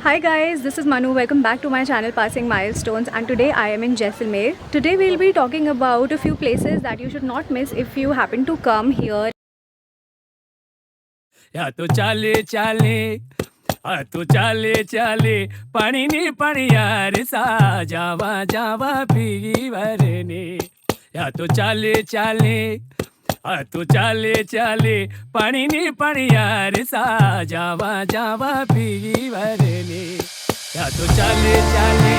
Hi guys, this is Manu. Welcome back to my channel Passing Milestones, and today I am in Jaisalmer. Today we'll be talking about a few places that you should not miss if you happen to come here. या तो चाले चाले तो चाले चाले पानी नी पानी यार सा जावा जावा पी वरने या तो चाले चाले तो चाले चाले पानी नी पानी यार सा जावा जावा पी वरने या तो चाले चाले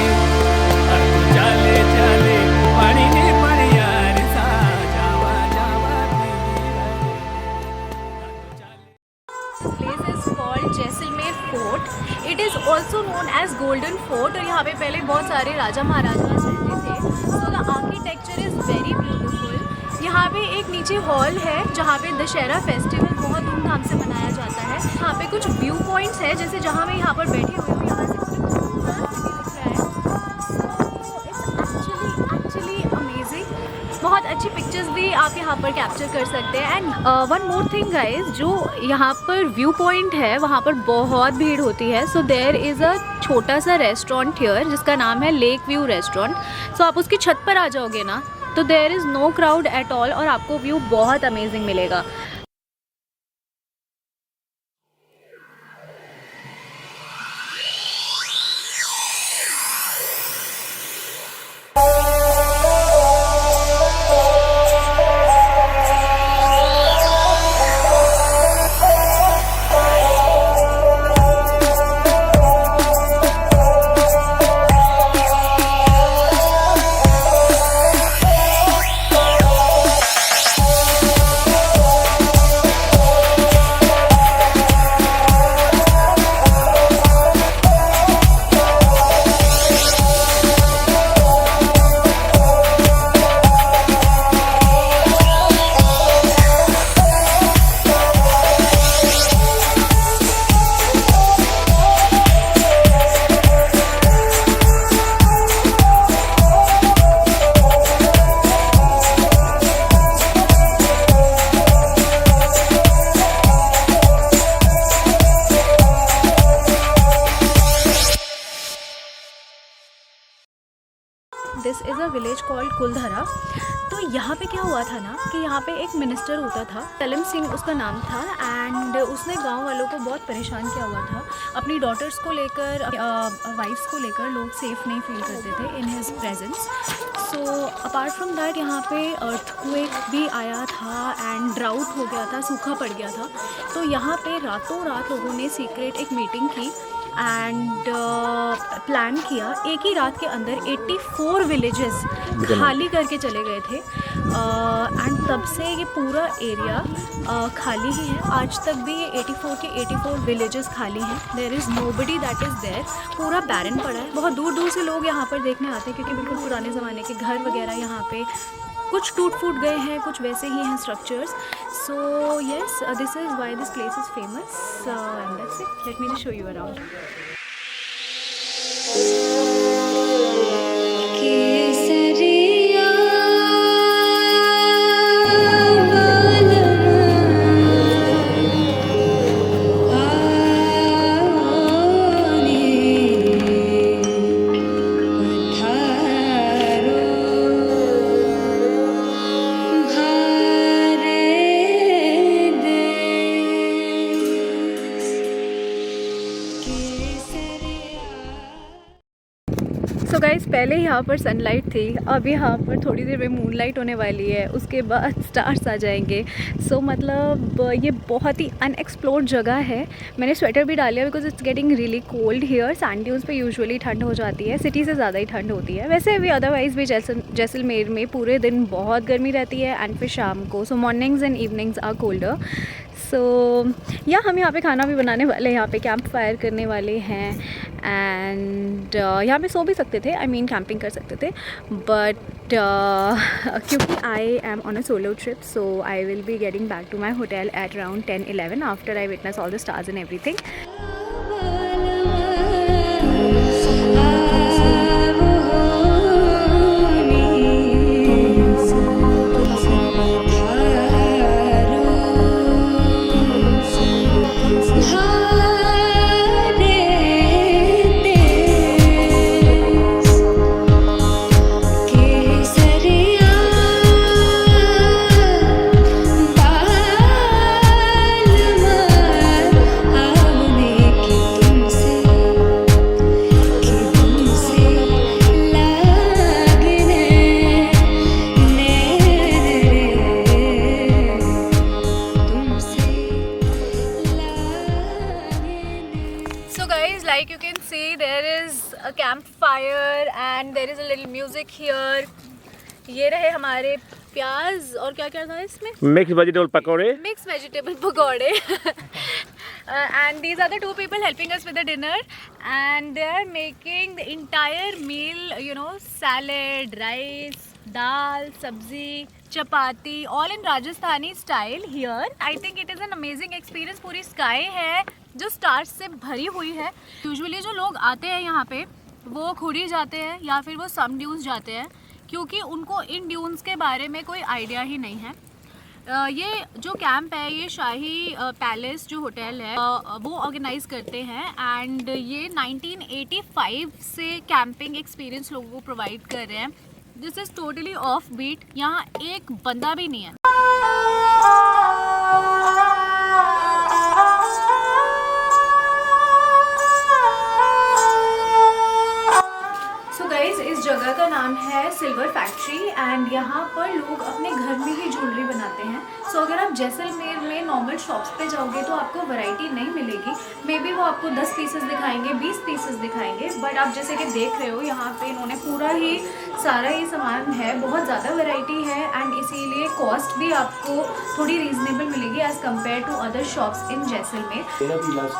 तो चाले चाले पानी नी पानी यार सा जावा जावा This place is called Jaisalmer Fort. It is also known as Golden Fort और यहाँ पे पहले बहुत सारे राजा महाराजा रहते थे. So the architecture is very beautiful. यहाँ पे एक नीचे हॉल है जहाँ पे दशहरा फेस्टिवल बहुत धूमधाम से मनाया जाता है. यहाँ पे कुछ व्यू पॉइंट्स है, जैसे जहाँ मैं यहाँ पर बैठी हुई हूँ यहाँ से मुझे पूरा सिटी दिख रहा है. So it's actually amazing. बहुत अच्छी पिक्चर्स भी आप यहाँ पर कैप्चर कर सकते हैं. And one more thing guys, जो यहाँ पर व्यू पॉइंट है वहाँ पर बहुत भीड़ होती है. सो देयर इज़ अ छोटा सा रेस्टोरेंट हियर जिसका नाम है लेक व्यू रेस्टोरेंट. सो आप उसकी छत पर आ जाओगे ना तो there is no crowd at all और आपको व्यू बहुत अमेजिंग मिलेगा. This is a village called Kuldhara. तो यहाँ पे क्या हुआ था ना कि यहाँ पे एक मिनिस्टर होता था, तलम सिंह उसका नाम था. एंड उसने गांव वालों को बहुत परेशान किया हुआ था. अपनी डॉटर्स को लेकर, वाइफ्स को लेकर लोग सेफ़ नहीं फील करते थे in his presence. So apart from that यहाँ पे अर्थक्वेक भी आया था एंड ड्राउट हो गया था, सूखा पड़ गया था. तो यहाँ पे रातों रात लोगों ने सीक्रेट एक मीटिंग की एंड प्लान किया. एक ही रात के अंदर 84 विलेजेस खाली करके चले गए थे. एंड तब से ये पूरा एरिया खाली ही है. आज तक भी ये 84 के 84 विलेजेस खाली हैं. There is nobody that is there. पूरा बैरन पड़ा है. बहुत दूर दूर से लोग यहाँ पर देखने आते हैं क्योंकि बिल्कुल पुराने ज़माने के घर वगैरह यहाँ पे कुछ टूट फूट गए हैं, कुछ वैसे ही हैं structures. So yes, this is why this place is famous and that's it. Let me just show you around. So guys, पहले यहाँ पर सनलाइट थी, अब यहाँ पर थोड़ी देर में मूनलाइट होने वाली है, उसके बाद स्टार्स आ जाएंगे. सो मतलब ये बहुत ही अनएक्सप्लोर्ड जगह है. मैंने स्वेटर भी डालिया because it's getting really cold here. Sand dunes पे यूजुअली ठंड हो जाती है, सिटी से ज़्यादा ही ठंड होती है. वैसे भी अदरवाइज़ भी जैसलमेर में पूरे दिन बहुत गर्मी रहती है एंड फिर शाम को. So mornings and evenings are colder. So yeah हम यहाँ पे खाना भी बनाने वाले हैं, यहाँ पे कैंप फायर करने वाले हैं एंड यहाँ पे सो भी सकते थे, आई मीन कैंपिंग कर सकते थे. बट क्योंकि I am on a solo trip, so I will be getting back to my hotel at around 10-11 after I witness all the stars and everything. Hare guys, like you can see, there is a campfire and there is a little music here. ये रहे हमारे प्याज और क्या क्या था इसमें? Mixed vegetable pakode. Mixed vegetable pakode. And these are the two people helping us with the dinner, and they are making the entire meal, you know, salad, rice, dal, sabzi, chapati, all in Rajasthani style here. I think it is an amazing experience. पूरी sky है जो stars से भरी हुई है. Usually जो लोग आते हैं यहाँ पे वो खुड़ी जाते हैं या फिर वो सम ड्यून्स जाते हैं, क्योंकि उनको इन ड्यून्स के बारे में कोई आइडिया ही नहीं है. ये जो कैंप है ये शाही पैलेस जो होटल है वो ऑर्गेनाइज करते हैं, एंड ये 1985 से कैंपिंग एक्सपीरियंस लोगों को प्रोवाइड कर रहे हैं. This is totally off beat. यहाँ एक बंदा भी नहीं है. इस जगह का नाम है सिल्वर फैक्ट्री, एंड यहाँ पर लोग अपने घर में ही ज्वेलरी बनाते हैं. सो अगर आप जैसलमेर में नॉर्मल शॉप्स पे जाओगे तो आपको वैरायटी नहीं मिलेगी. मे बी वो आपको 10 पीसेस दिखाएंगे, 20 पीसेस दिखाएंगे, बट आप जैसे कि देख रहे हो यहाँ पे इन्होंने पूरा ही सारा ही सामान है. बहुत ज़्यादा वैरायटी है, एंड इसीलिए कॉस्ट भी आपको थोड़ी रीजनेबल मिलेगी as compare to other shops in Jaisalmer. मेरा भी लास्ट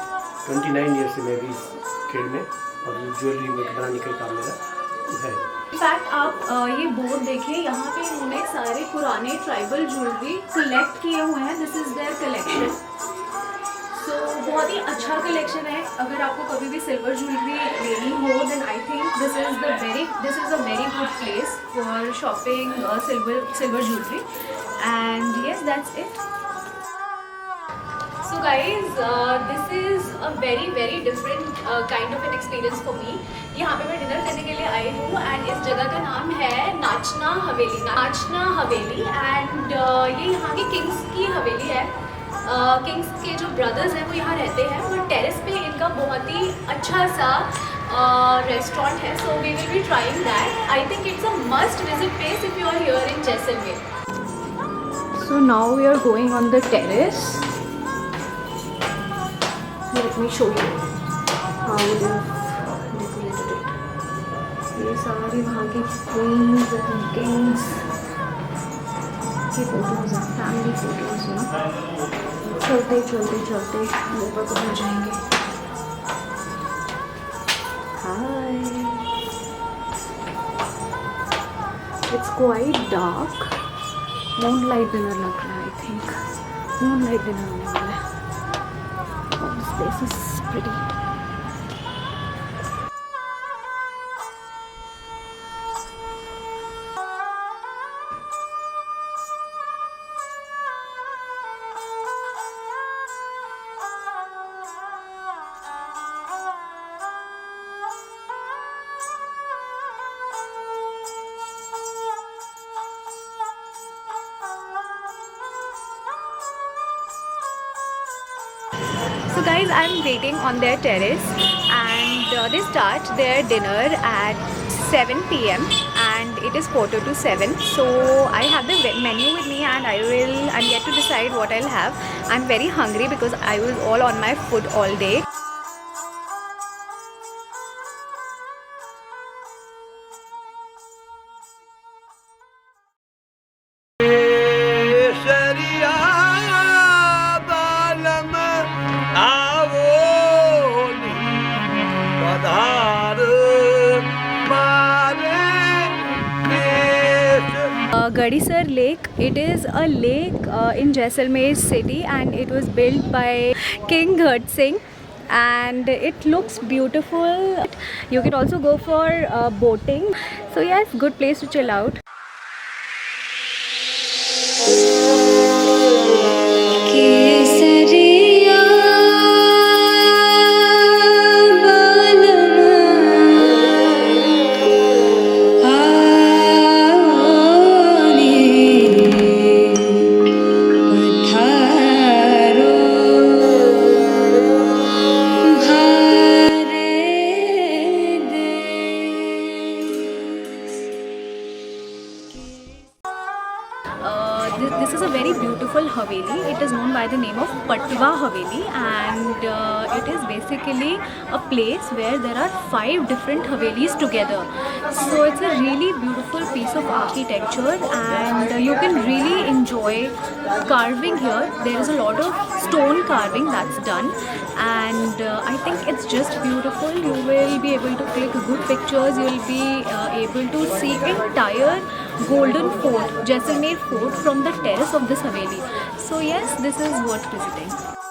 29 ईयर से मैं भी इस फील्ड में और ज्वेलरी बनाने का काम मेरा है. इनफैक्ट आप ये बोर्ड देखिए, यहाँ पे इन्होंने सारे पुराने ट्राइबल ज्वेलरी कलेक्ट किए हुए हैं. This is their collection. So बहुत ही अच्छा कलेक्शन है. अगर आपको कभी भी सिल्वर ज्वेलरी लेनी हो then I think this is a very good place for shopping silver jewellery. And yes, that's it. So guys, this is a very different kind of an experience for me. यहाँ पे मैं dinner करने के लिए आई हूँ, and इस जगह का नाम है नाचना हवेली. नाचना हवेली, एंड ये यहाँ की किंग्स की हवेली है. किंग्स के जो ब्रदर्स हैं वो यहाँ रहते हैं, और टेरेस पे इनका बहुत ही अच्छा सा रेस्टोरेंट है. So we will be trying that. I think it's a must visit place if you are here in Jaisalmer. So now we are going on the terrace. Let me show you how they have decorated it. ये सारी वहाँ की queens and kings की photos हैं, family photos हैं. चलते चलते ऊपर को हो जाएंगे. Hi, it's quite dark. Moonlight dinner लग रहा है. आई थिंक मूनलाइट डिनर होने वाला है. This is pretty. So guys, I'm waiting on their terrace, and they start their dinner at 7 p.m. and it is 6:45. So I have the menu with me, and I'm yet to decide what I'll have. I'm very hungry because I was all on my foot all day. Gadisar Lake. It is a lake in Jaisalmer city, and it was built by King Ghat Singh, and it looks beautiful. You can also go for boating. So yes, good place to chill out. Haveli. It is known by the name of Patwa Haveli, and it is basically a place where there are 5 different Havelis together. So it's a really beautiful piece of architecture, and you can really enjoy carving here. There is a lot of stone carving that's done, and I think it's just beautiful. You will be able to click good pictures. You will be able to see entire golden fort, Jaisalmer fort, from the terrace of this Haveli. So yes, this is worth visiting.